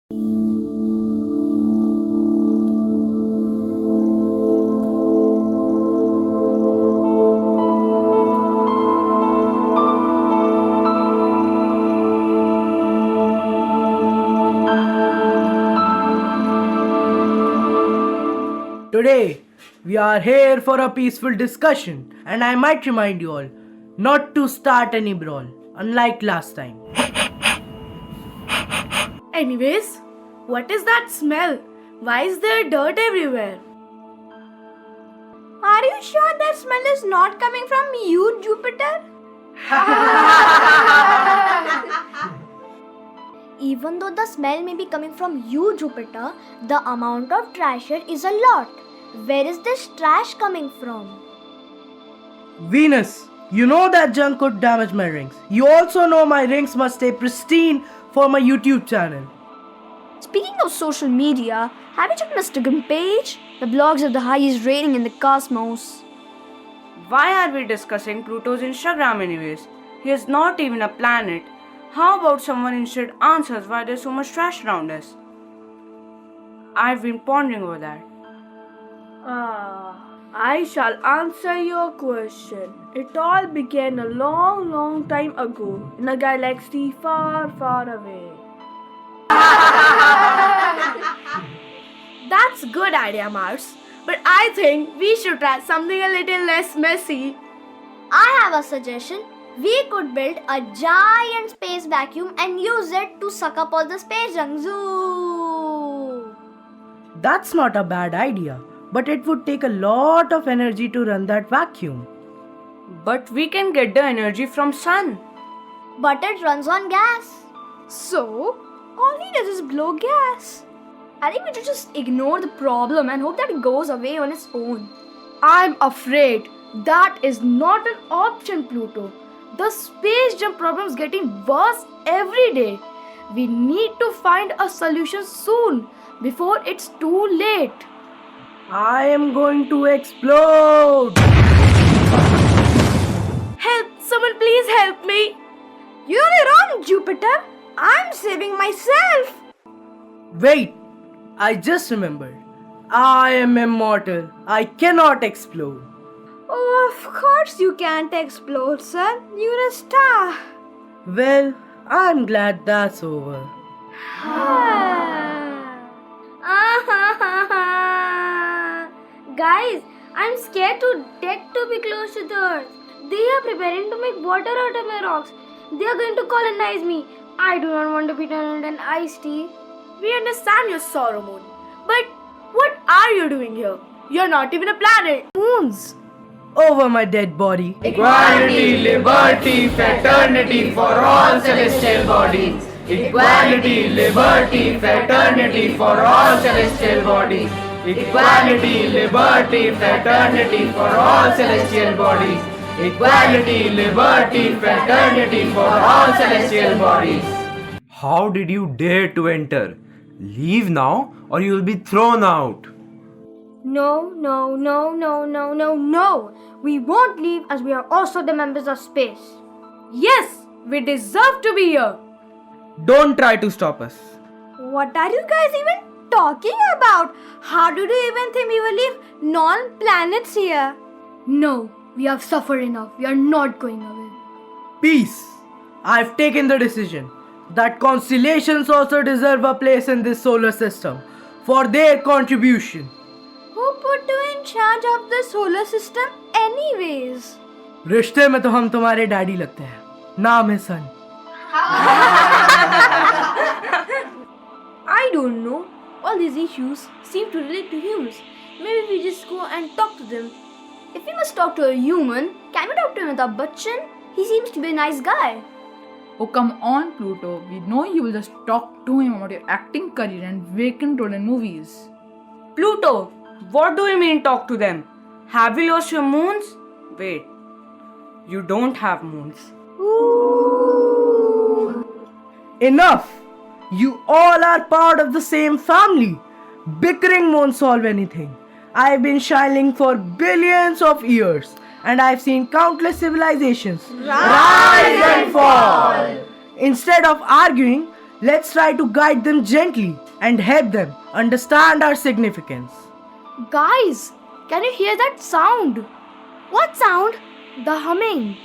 Today, we are here for a peaceful discussion, and I might remind you all not to start any brawl, unlike last time. Anyways, what is that smell? Why is there dirt everywhere? Are you sure that smell is not coming from you, Jupiter? Even though the smell may be coming from you, Jupiter, the amount of trash here is a lot. Where is this trash coming from? Venus, you know that junk could damage my rings. You also know my rings must stay pristine for my YouTube channel. Speaking of social media, have you checked my Instagram page? The blogs have the highest rating in the cosmos. Why are we discussing Pluto's Instagram anyways? He is not even a planet. How about someone instead answers why there's so much trash around us? I've been pondering over that. I shall answer your question. It all began a long time ago in a galaxy far away. That's a good idea, Mars. But I think we should try something a little less messy. I have a suggestion. We could build a giant space vacuum and use it to suck up all the space junk. Zoo! That's not a bad idea, but it would take a lot of energy to run that vacuum. But we can get the energy from sun. But it runs on gas. So, all he does is blow gas. I think we should just ignore the problem and hope that it goes away on its own. I'm afraid that is not an option, Pluto. The space jump problem is getting worse every day. We need to find a solution soon before it's too late. I am going to explode! Help! Someone please help me! You're wrong, Jupiter. I'm saving myself. Wait, I just remembered. I am immortal. I cannot explode. Oh, of course you can't explode, son. You're a star. Well, I'm glad that's over. Guys, I'm scared to death to be close to the earth. They are preparing to make water out of my rocks. They are going to colonize me. I do not want to be turned into an iced tea. We understand your sorrow, Moon. But what are you doing here? You're not even a planet. Moons! Over my dead body. Equality, liberty, fraternity for all celestial bodies. Equality, liberty, fraternity for all celestial bodies. Equality, liberty, fraternity for all celestial bodies. Equality, liberty, fraternity for all celestial bodies. How did you dare to enter? Leave now or you will be thrown out. No. We won't leave as we are also the members of space. Yes, we deserve to be here. Don't try to stop us. What are you guys even talking about? How did you even think we will leave non-planets here? No, we have suffered enough. We are not going away. Peace. I've taken the decision that constellations also deserve a place in this solar system for their contribution. Who put you in charge of the solar system anyways? रिश्ते में तो हम तुम्हारे daddy लगते हैं. नाम है सन. I don't know. All these issues seem to relate to humans. Maybe we just go and talk to them. If we must talk to a human, can we talk to Amitabh Bachchan? He seems to be a nice guy. Oh, come on, Pluto. We know you will just talk to him about your acting career and vacant role in movies. Pluto, what do you mean talk to them? Have you lost your moons? Wait, you don't have moons. Enough! You all are part of the same family. Bickering won't solve anything. I've been shining for billions of years and I've seen countless civilizations rise and fall. Instead of arguing, Let's try to guide them gently and help them understand our significance. Guys, can you hear that sound? What sound? The humming.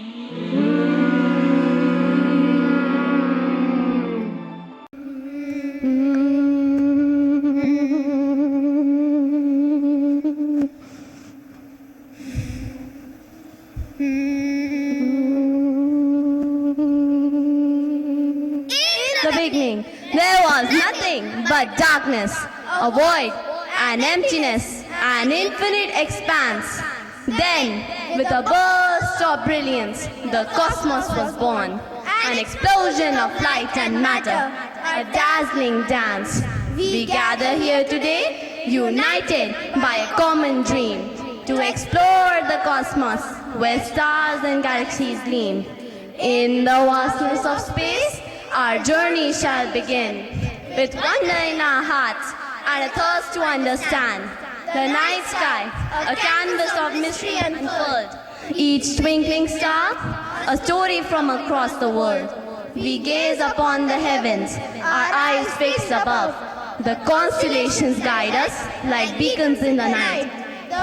The beginning, there was nothing but darkness, a void, an emptiness, an infinite expanse. Then, with a burst of brilliance, the cosmos was born, an explosion of light and matter, a dazzling dance. We gather here today, united by a common dream, to explore the cosmos where stars and galaxies gleam. In the vastness of space, our journey shall begin. With wonder in our hearts and a thirst to understand, the night sky, a canvas of mystery unfurled. Each twinkling star, a story from across the world. We gaze upon the heavens, our eyes fixed above. The constellations guide us like beacons in the night.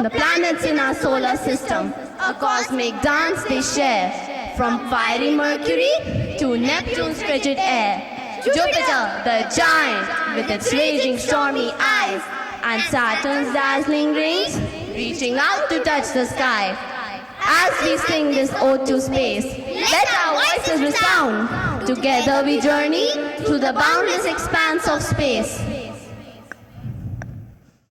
The planets in our solar system, a cosmic dance they share. From fiery Mercury to Neptune's frigid air. Jupiter, the giant, with its raging stormy eyes, and Saturn's dazzling rings, reaching out to touch the sky. As we sing this ode to space, let our voices resound. Together we journey through the boundless expanse of space.